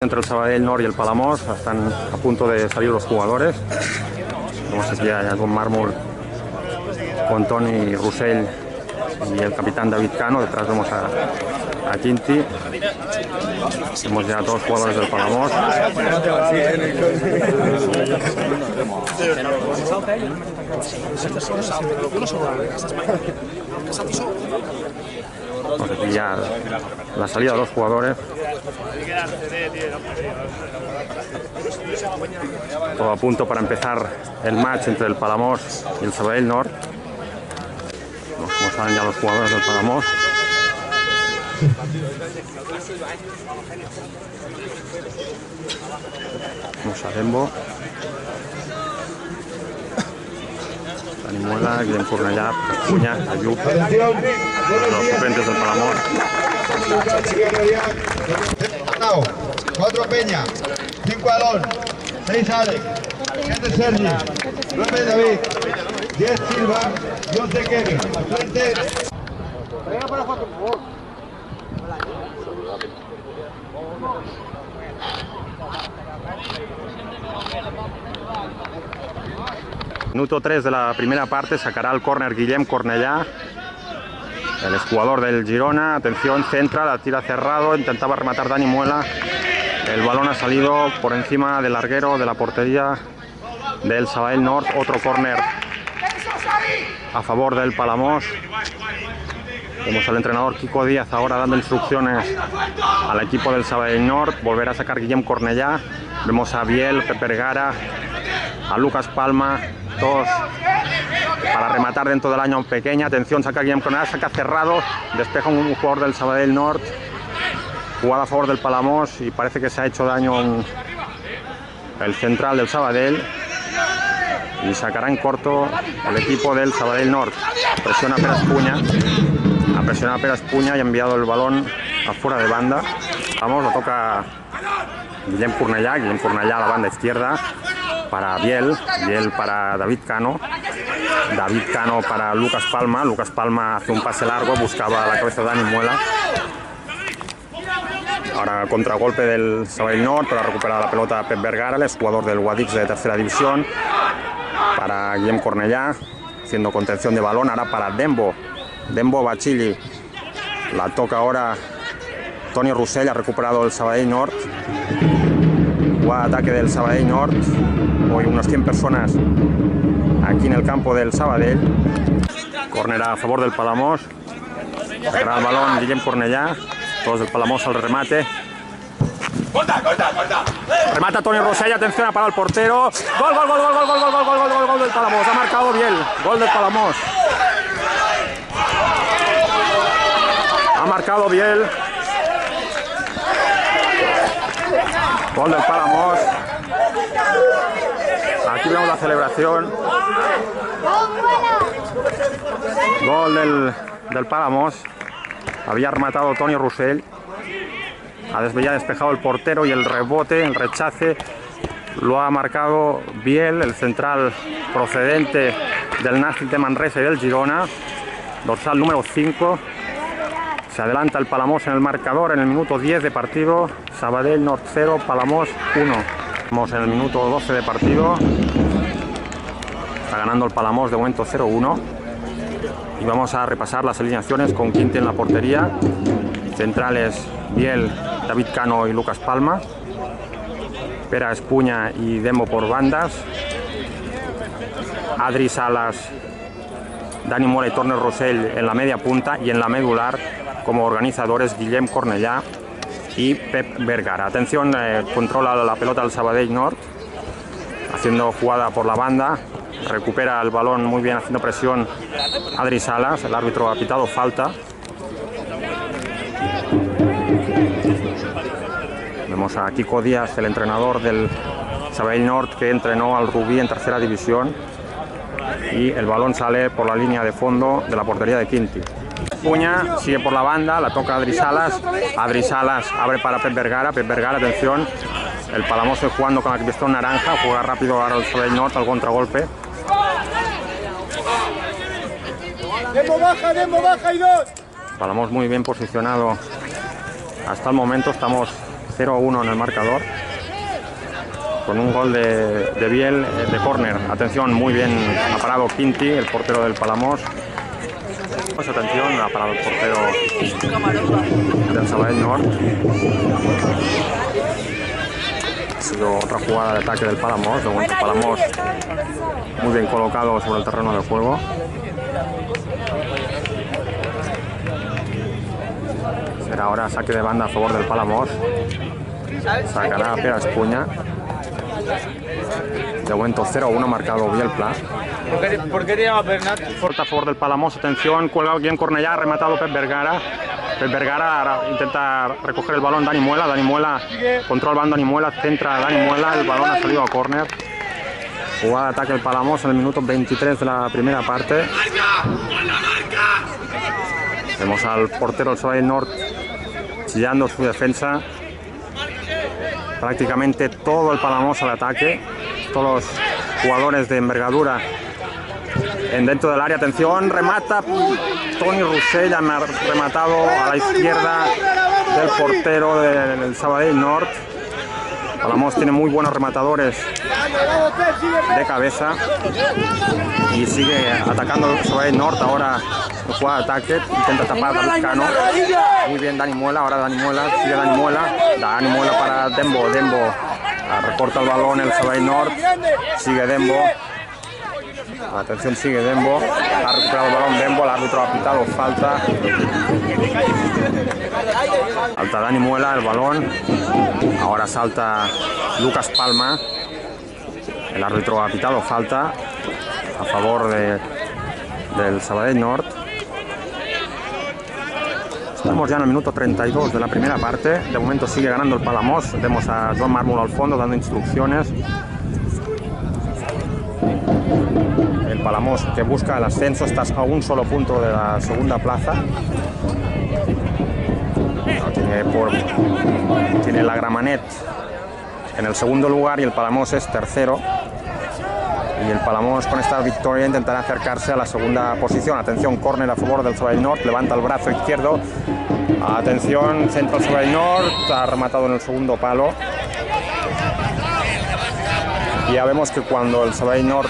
Entre el Sabadell Nord y el Palamós están a punto de salir los jugadores. Vemos aquí a Don Mármol con Toni Russell y el capitán David Cano. Detrás vemos a Quinti. Vemos ya a todos los jugadores del Palamós. Vamos aquí ya la salida de los jugadores. Todo a punto para empezar el match entre el Palamós y el Sabadell Nord. Como saben ya los jugadores del Palamós. Vamos a Dembo. Dani Muela, Guillem Cornellà, Puña, Ayub. Los suplentes del Palamós. 4 Peña, 5 Alon, 6 Alex, 7 Sergi, 9 David, 10 Silva y 11 Kevin. Al frente. Minuto 3 de la primera parte, sacará el córner Guillem Cornellà, el exjugador del Girona. Atención, centra, la tira cerrado, intentaba rematar Dani Muela. El balón ha salido por encima del larguero de la portería del Sabadell Nord. Otro córner a favor del Palamós. Vemos al entrenador Kiko Díaz ahora dando instrucciones al equipo del Sabadell Nord. Volverá a sacar Guillem Cornellà. Vemos a Biel, Pep Vergara, a Lucas Palma, todos para rematar dentro del área pequeña. Atención, saca Guillem Cornellà, saca cerrado, despeja un jugador del Sabadell Nord. Jugada a favor del Palamós y parece que se ha hecho daño el central del Sabadell. Y sacará en corto el equipo del Sabadell Nord. Presiona Pere Espuña. Ha presionado Pere Espuña y ha enviado el balón afuera de banda. Vamos, lo toca Guillem Cornellà. Guillem Cornellà a la banda izquierda para Biel. Biel para David Cano. David Cano para Lucas Palma. Lucas Palma hace un pase largo, buscaba la cabeza de Dani Muela. Ahora contragolpe del Sabadell Nord, pero ha recuperado la pelota Pep Vergara, el exjugador del Guadix de tercera división. Para Guillem Cornellà, haciendo contención de balón. Ahora para Dembo. Dembo Bachili. La toca ahora Toni Russell, ha recuperado el Sabadell Nord. Jugada de ataque del Sabadell Nord. Hoy unas 100 personas aquí en el campo del Sabadell. Córner a favor del Palamós. Sacará el balón Guillem Cornellà. Todos del Palamós al remate. Remata Toni Russell, atención, ha parado el portero. Gol, gol, gol, gol, gol, gol, gol, gol, gol, gol, gol del Palamós. Ha marcado Biel. Gol del Palamós. Ha marcado Biel. Gol del Palamós. Aquí vemos la celebración. Gol del Palamós. Había rematado Toni Russell. Había despejado el portero y el rebote, el rechace, lo ha marcado Biel, el central procedente del Nàstic de Manresa y del Girona. Dorsal número 5. Se adelanta el Palamós en el marcador en el minuto 10 de partido. Sabadell Nord 0, Palamós 1. Estamos en el minuto 12 de partido. Está ganando el Palamós de momento 0-1. Y vamos a repasar las alineaciones con Quinti en la portería. Centrales Biel, David Cano y Lucas Palma. Pere Espuña y Dembo por bandas. Adri Salas, Dani Muela y Toni Russell en la media punta, y en la medular como organizadores Guillem Cornellà y Pep Vergara. Atención, controla la pelota del Sabadell Nord, haciendo jugada por la banda. Recupera el balón muy bien, haciendo presión Adri Salas. El árbitro ha pitado falta. Vemos a Kiko Díaz, el entrenador del Sabadell Nord, que entrenó al Rubí en tercera división. Y el balón sale por la línea de fondo de la portería de Quinti. Puña sigue por la banda, la toca Adri Salas. Adri Salas abre para Pep Vergara. Pep Vergara, atención. El Palamós jugando con la camiseta naranja. Juega rápido ahora el Sabadell Nord al contragolpe. Dembo baja y 2. Palamós muy bien posicionado hasta el momento. Estamos 0-1 en el marcador, con un gol de Biel de córner. Atención, muy bien ha parado Quinti, el portero del Palamós. Pues atención, ha parado el portero del Sabadell Nord. Ha sido otra jugada de ataque del Palamós. De momento Palamós muy bien colocado sobre el terreno de juego. Será ahora saque de banda a favor del Palamós. Sacará a Pere Espuña. De momento 0-1 marcado Biel Pla. ¿Por qué te llama Bernat? Falta a favor del Palamós, atención, cuelga aquí en Cornellà, ha rematado Pep Vergara. Pep Vergara intenta recoger el balón Dani Muela, controla el balón Dani Muela, centra a Dani Muela, el balón ha salido a córner. Jugada de ataque del Palamós en el minuto 23 de la primera parte. Vemos al portero del Sabadell Nord chillando su defensa. Prácticamente todo el Palamós al ataque, todos los jugadores de envergadura dentro del área. Atención, remata Toni Rossell, ha rematado a la izquierda del portero del Sabadell Nord. Palamós tiene muy buenos rematadores de cabeza y sigue atacando el Sabadell Nord. Ahora jugada de ataque, intenta tapar a David Cano. Muy bien Dani Muela, ahora Dani Muela, sigue Dani Muela para Dembo. Recorta el balón el Sabadell Nord, sigue Dembo. Atención, sigue Dembo, ha recuperado el balón Dembo, el árbitro ha pitado falta. Salta Dani Muela, el balón. Ahora salta Lucas Palma. El árbitro ha pitado falta a favor del Sabadell Nord. Estamos ya en el minuto 32 de la primera parte. De momento sigue ganando el Palamós. Vemos a Joan Mármol al fondo dando instrucciones. El Palamós, que busca el ascenso, está a un solo punto de la segunda plaza. Tiene la Gramenet en el segundo lugar y el Palamós es tercero. Y el Palamós con esta victoria intentará acercarse a la segunda posición. Atención, córner a favor del Sabadell Nord, levanta el brazo izquierdo. Atención, centro el Sabadell Nord, ha rematado en el segundo palo. Y ya vemos que cuando el Sabadell Nord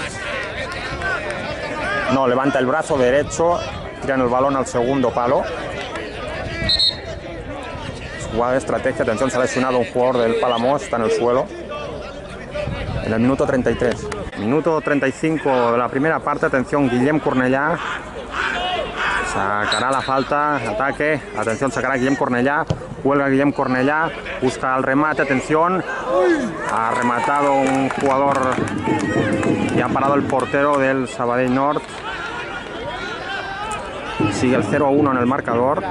levanta el brazo derecho, tiran el balón al segundo palo. Jugada de estrategia, atención, se ha lesionado un jugador del Palamós, está en el suelo. En el minuto 33. Minuto 35 de la primera parte, atención, Guillem Cornellà. Sacará la falta, ataque, atención, sacará Guillem Cornellà. Cuelga Guillem Cornellà, busca el remate, atención. Ha rematado un jugador y ha parado el portero del Sabadell Nord. Sigue el 0-1 en el marcador.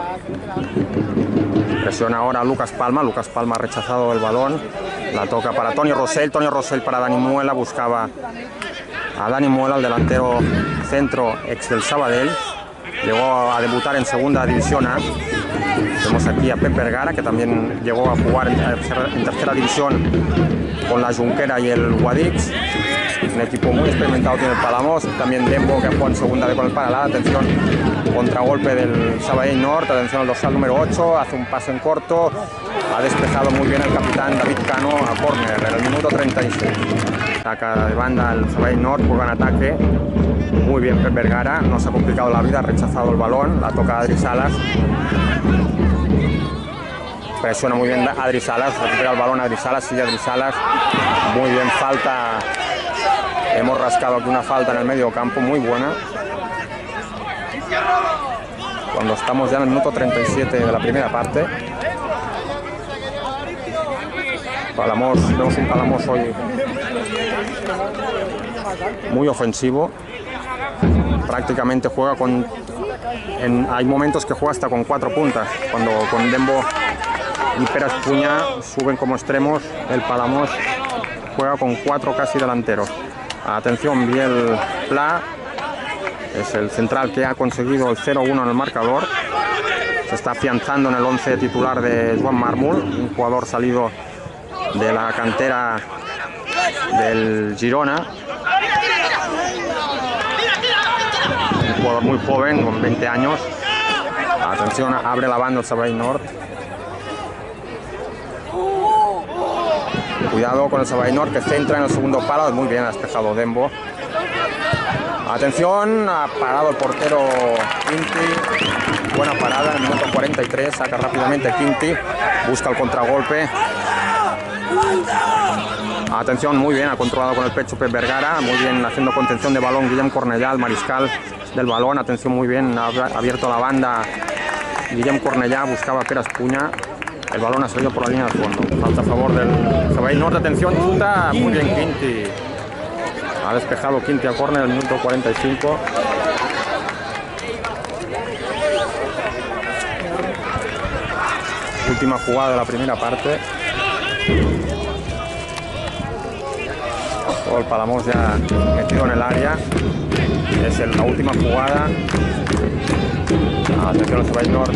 Presiona ahora Lucas Palma. Lucas Palma ha rechazado el balón. La toca para Toni Rossell. Toni Rossell para Dani Muela. Buscaba a Dani Muela, el delantero centro ex del Sabadell. Llegó a debutar en segunda división A. Vemos aquí a Pep Vergara, que también llegó a jugar en tercera división con la Junquera y el Guadix. Un equipo muy experimentado tiene el Palamós. También Dembo, que jugó en segunda vez con el Paralá. Atención, contragolpe del Sabadell Nord. Atención al dorsal número 8. Hace un pase en corto. Ha despejado muy bien el capitán David Cano a córner en el minuto 36. Saca de banda el Sabadell Nord, juega en ataque. Muy bien Pep Vergara, no se ha complicado la vida, ha rechazado el balón. La toca Adri Salas. Presiona muy bien Adri Salas, recupera el balón Adri Salas, sigue Adri Salas. Muy bien, falta. Hemos rascado aquí una falta en el medio campo, muy buena. Cuando estamos ya en el minuto 37 de la primera parte. Palamós, vemos un Palamós hoy muy ofensivo. Prácticamente juega hay momentos que juega hasta con 4 puntas. Cuando con Dembo y Pere Espuña suben como extremos, el Palamós juega con 4 casi delanteros. Atención, Biel Pla es el central que ha conseguido el 0-1 en el marcador. Se está afianzando en el 11 titular de Joan Mármol, un jugador salido de la cantera del Girona. Un jugador muy joven, con 20 años. Atención, abre la banda el Sabadell Nord. Cuidado con el Sabadell Nord que centra en el segundo palo. Muy bien, ha despejado Dembo. Atención, ha parado el portero Quinti. Buena parada en el minuto 43. Saca rápidamente Quinti. Busca el contragolpe. Atención, muy bien, ha controlado con el pecho Pep Vergara. Muy bien, haciendo contención de balón Guillem Cornellà, el mariscal del balón. Atención, muy bien, ha abierto la banda Guillem Cornellà, buscaba Pere Espuña. El balón ha salido por la línea de fondo. Falta a favor del Sabadell Nord. Atención, chuta. Muy bien, Quinti. Ha despejado Quinti a córner en el minuto 45. Última jugada de la primera parte. Todo el Palamós ya metido en el área. Es la última jugada. Atención al Sabadell Nord.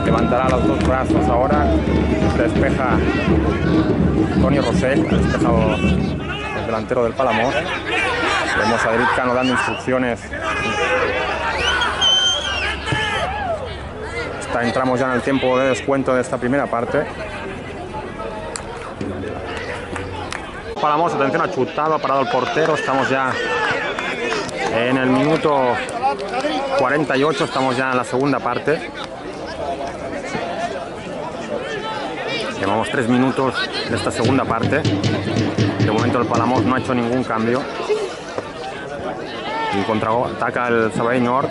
Levantará los dos brazos ahora. Despeja Toni Rossell. Ha despejado el delantero del Palamós. Vemos a David Cano dando instrucciones. Entramos ya en el tiempo de descuento de esta primera parte. Palamós, atención, ha chutado, ha parado el portero. Estamos ya en el minuto 48, estamos ya en la segunda parte. Llevamos 3 minutos de esta segunda parte. De momento el Palamós no ha hecho ningún cambio. Y contraataca el Sabadell Nord.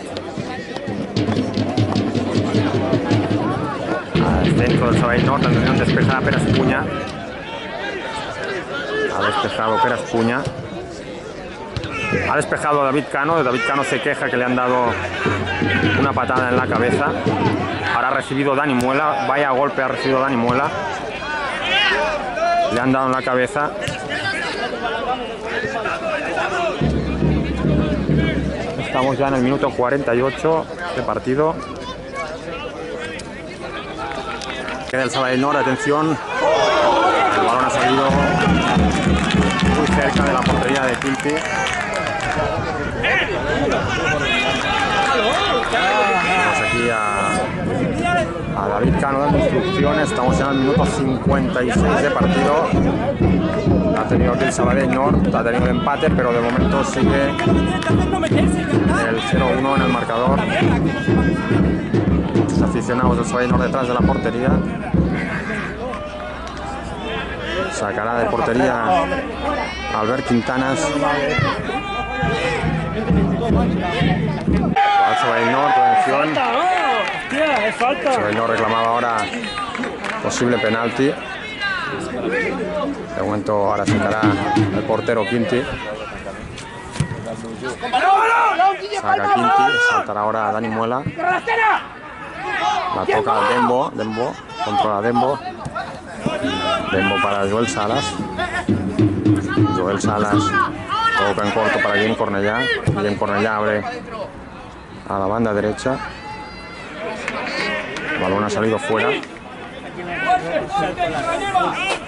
Al centro del Sabadell Nord, atención, despejada Pere Espuña. Ha despejado Pere Espuña. Ha despejado David Cano. David Cano se queja que le han dado una patada en la cabeza. Ahora ha recibido Dani Muela. Vaya golpe ha recibido Dani Muela. Le han dado en la cabeza. Estamos ya en el minuto 48 de partido. Queda el Sabadell Nord, atención. El balón ha salido muy cerca de la portería de Quinti. Vamos aquí a David Cano dando instrucciones. Estamos en el minuto 56 de partido. Ha tenido aquí el Sabadell Nord, ha tenido el empate, pero de momento sigue el 0-1 en el marcador. Muchos aficionados del Sabadell Nord detrás de la portería. Sacará de portería Albert Quintanas. Al Sabadell Nord, atención. Sabadell Nord reclamaba ahora posible penalti. De momento ahora sacará el portero Quinti. Saca Quinti, saltará ahora Dani Muela. La toca Dembo, Dembo, controla Dembo. Dembo para Joel Salas. Joel Salas toca en corto para Guillem Cornellà. Guillem Cornellà abre a la banda derecha. El balón ha salido fuera.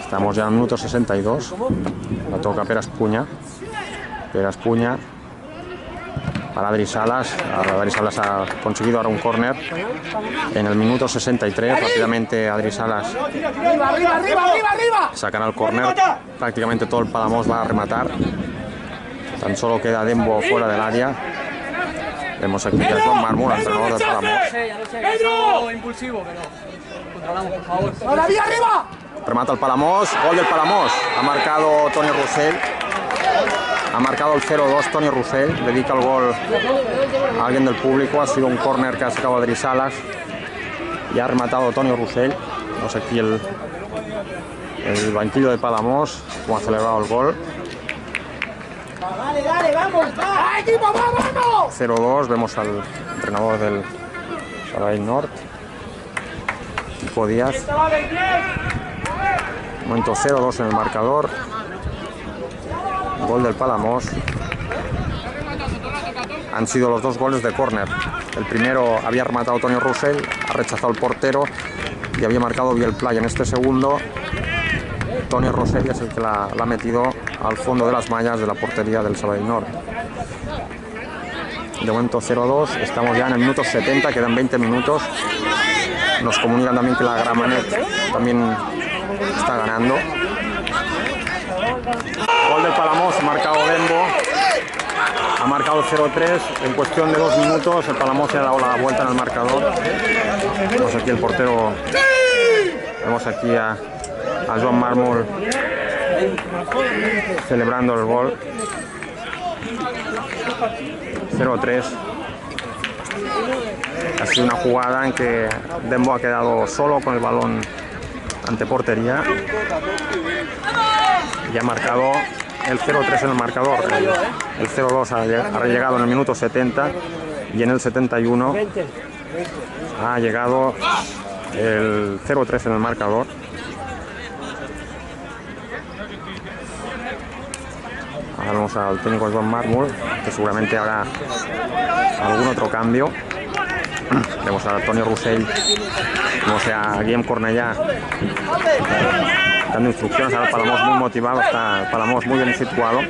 Estamos ya en el minuto 62. La toca Pere Espuña. Pere Espuña para Adri Salas. Adri Salas ha conseguido ahora un córner en el minuto 63. Rápidamente Adri Salas sacará el córner. Prácticamente todo el Palamós va a rematar. Tan solo queda Dembo fuera del área. Vemos aquí a Joan Mármol, entrenador del Palamós. Remata el Palamós, gol del Palamós. Ha marcado Toni Rossell. Ha marcado el 0-2 Toni Rossell. Dedica el gol a alguien del público. Ha sido un córner que ha sacado Adri Salas. Y ha rematado Toni Rossell. Vemos aquí el banquillo de Palamós, como ha celebrado el gol. Dale, vamos, va, equipo, vamos. 0-2, vemos al entrenador del Sabadell Nord, Kiko Díaz. Momento 0-2 en el marcador. Gol del Palamós. Han sido los dos goles de córner. El primero había rematado Toni Rossell, ha rechazado el portero y había marcado Bielplay. En este segundo, Toni Rossell es el que la ha metido al fondo de las mallas de la portería del Sabadell Nord. De momento 0-2, estamos ya en el minuto 70, quedan 20 minutos. Nos comunican también que la Gramenet también está ganando. Ha marcado 0-3 en cuestión de 2 minutos. El Palamós se ha dado la vuelta en el marcador. Vemos aquí el portero. Vemos aquí a Joan Mármol celebrando el gol. 0-3. Ha sido una jugada en que Dembo ha quedado solo con el balón ante portería y ha marcado el 0-3 en el marcador. El 0-2 ha llegado en el minuto 70 y en el 71 ha llegado el 0-3 en el marcador. Ahora vamos al técnico Joan Mármol, que seguramente hará algún otro cambio. Vemos a Toni Rossell, vemos a Guillem Cornellà dando instrucciones. Ahora el Palamós muy motivado, está el Palamós muy bien situado.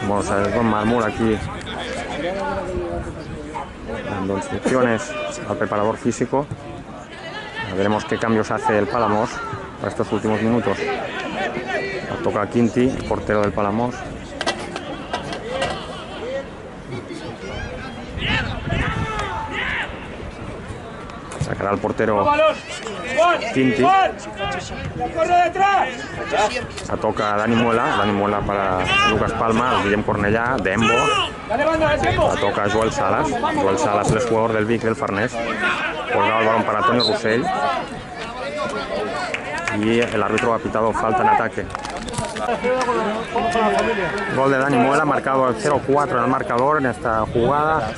Vamos a ver Joan Mármol aquí dando instrucciones al preparador físico. Veremos qué cambios hace el Palamós para estos últimos minutos. Toca a Quinti, portero del Palamós. Sacará el portero Quinti. Toca a Dani Muela para Lucas Palma, Guillem Cornellà, Dembo. Toca a Joel Salas. Joel Salas, el jugador del Vic del Farnés. Colgado el balón para Toni Rossell. Y el árbitro ha pitado falta en ataque. Gol de Dani Muela, marcado el 0-4 en el marcador en esta jugada.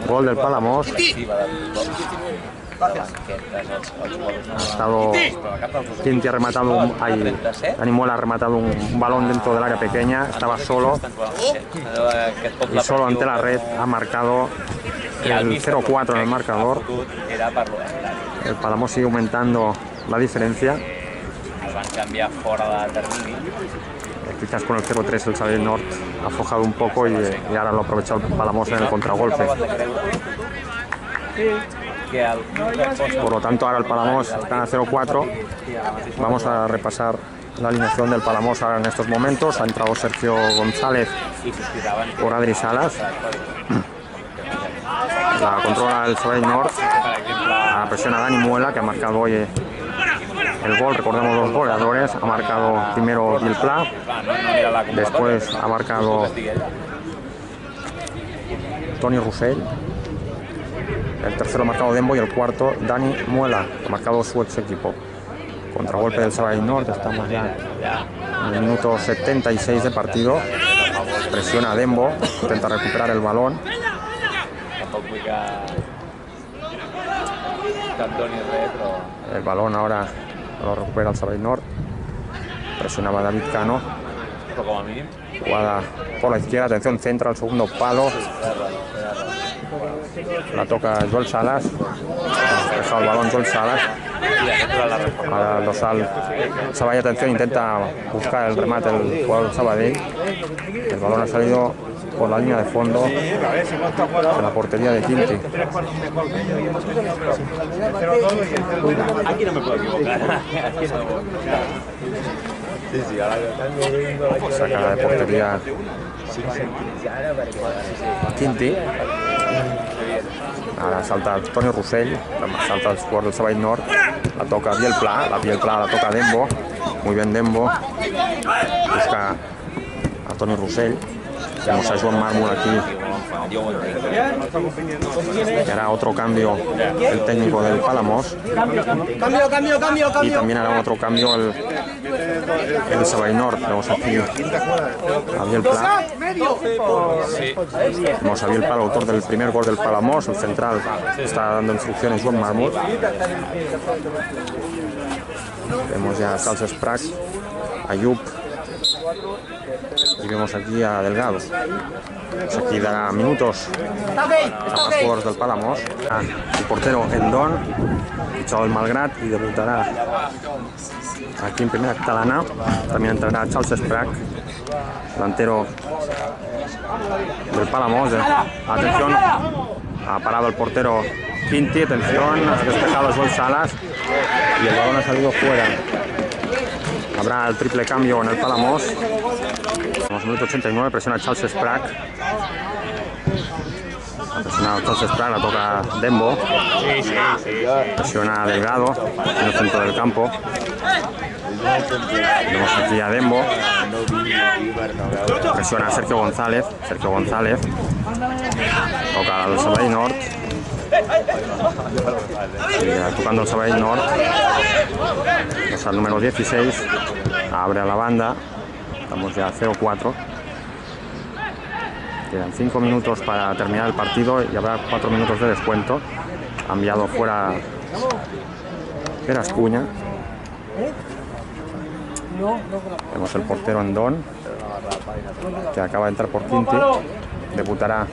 Gol del Palamós. Ha estado Quinti, ha rematado Dani Muela ha rematado un balón dentro del área pequeña, estaba solo y solo ante la red ha marcado el 0-4 en el marcador. El Palamós sigue aumentando la diferencia. Quizás con el 0-3 el Sabadell Nord ha aflojado un poco y ahora lo ha aprovechado el Palamós en el contragolpe. Por lo tanto ahora el Palamós está a 0-4. Vamos a repasar la alineación del Palamós ahora en estos momentos. Ha entrado Sergio González por Adri Salas. La controla el Sabadell Nord. La presiona Dani Muela, que ha marcado hoy el gol. Recordemos los goleadores. Ha marcado primero Gil Pla, después ha marcado Toni Rossell, el tercero ha marcado Dembo y el cuarto Dani Muela, ha marcado su ex equipo. Contragolpe del Sabadell Nord. Estamos ya en el minuto 76 de partido. Presiona a Dembo, intenta recuperar el balón. El balón ahora lo recupera el Sabadell Nord. Presionaba David Cano. Jugada por la izquierda, atención, centra al segundo palo. La toca Joel Salas. Ha dejado el balón Joel Salas. Ahora Dosal Sabadell, atención, intenta buscar el remate del jugador Sabadell. El balón ha salido por la línea de fondo de la portería de Quinti. Aquí no me puedo equivocar. Saca de portería Quinti. Ahora salta Toni Rossell, salta el jugador del Sabadell Nord. La toca Biel Pla, la toca Dembo. Muy bien Dembo. Busca a Toni Rossell. Tenemos a Joan Mármol aquí. Que hará otro cambio el técnico del Palamós. Cambio. Y también hará otro cambio el Sabadell Nord. Tenemos aquí a Biel Pla. Tenemos a Biel Pla, el autor del primer gol del Palamós. El central está dando instrucciones Joan Mármol. Vemos ya a Salses Prat, a Yup. Y vemos aquí a Delgado. Pues aquí dará minutos a los jugadores del Palamós. El portero Endón, fichado el Malgrat, y debutará aquí en primera catalana. También entrará Charles Sprack, delantero del Palamós. Atención, ha parado el portero Quinti, atención, ha despejado Joel Salas y el balón ha salido fuera. Habrá el triple cambio en el Palamós. Estamos en minuto 89, presiona Charles Sprague. Ha presionado Charles Sprague, la toca Dembo. Presiona Delgado en el centro del campo. Tenemos aquí a Dembo. Presiona a Sergio González. Toca al Sabadell Nord. Sigue tocando el Sabadell Nord. Es al número 16. Abre a la banda. Estamos ya a 0-4. Quedan 5 minutos para terminar el partido y habrá 4 minutos de descuento. Ha enviado fuera Erascuña. Vemos el portero Andón, que acaba de entrar por Quinti. Debutará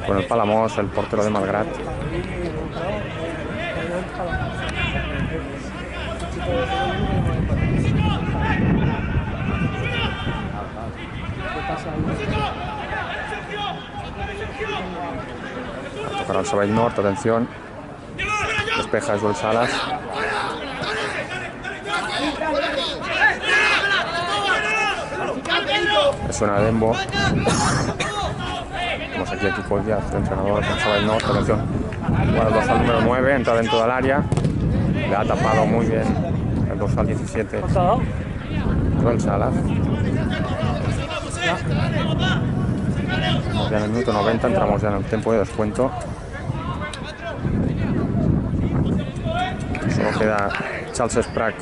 con el Palamós el portero de Malgrat. A tocar al Sabadell Nord, atención. Despeja Joel Salas. Suena Dembo. Tenemos aquí a Kiko Díaz, el entrenador del Sabadell Nord. Atención. Bueno, el dorsal número 9 entra dentro del área. Le ha tapado muy bien el dorsal 17. Joel Salas. Estamos ya en el minuto 90, entramos ya en el tiempo de descuento. Solo queda Charles Sprague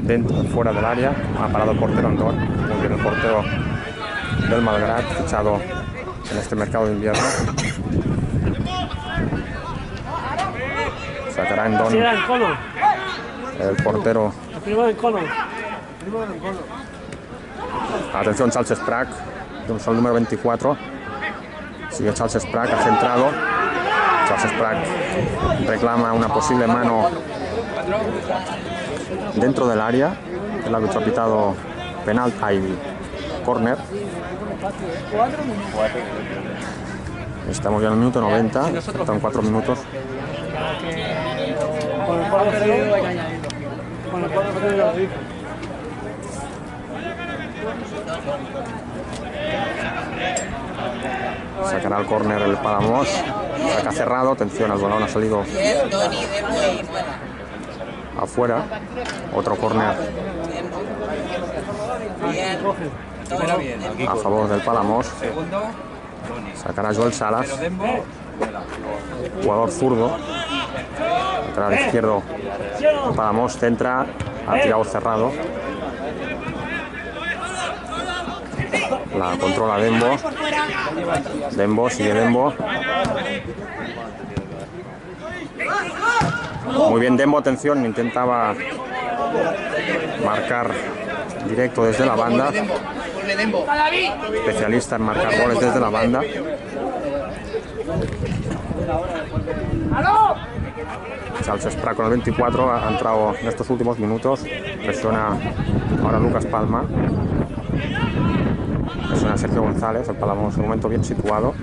dentro, fuera del área. Ha parado el portero Andón. Muy bien el portero del Malgrat, fichado en este mercado de invierno. Sacará Andón el portero. Atención, Charles Sprague. Tenemos al número 24. Sigue Charles Sprague, ha centrado. Charles Sprague reclama una posible mano dentro del área. El árbitro ha pitado penal, córner. Estamos ya en el minuto 90, faltan 4 minutos. Sacará el córner el Palamós. Saca cerrado, atención, el balón ha salido afuera. Otro córner a favor del Palamós. Sacará Joel Salas, jugador zurdo. Lateral izquierdo, el Palamós centra, ha tirado cerrado. La controla Dembo. Dembo, sigue Dembo. Muy bien Dembo, atención, intentaba marcar directo desde la banda. Especialista en marcar goles desde la banda. Charles Sprague con el 24 ha entrado en estos últimos minutos. Presiona ahora Lucas Palma. Presiona Sergio González. El Palamós en un momento bien situado.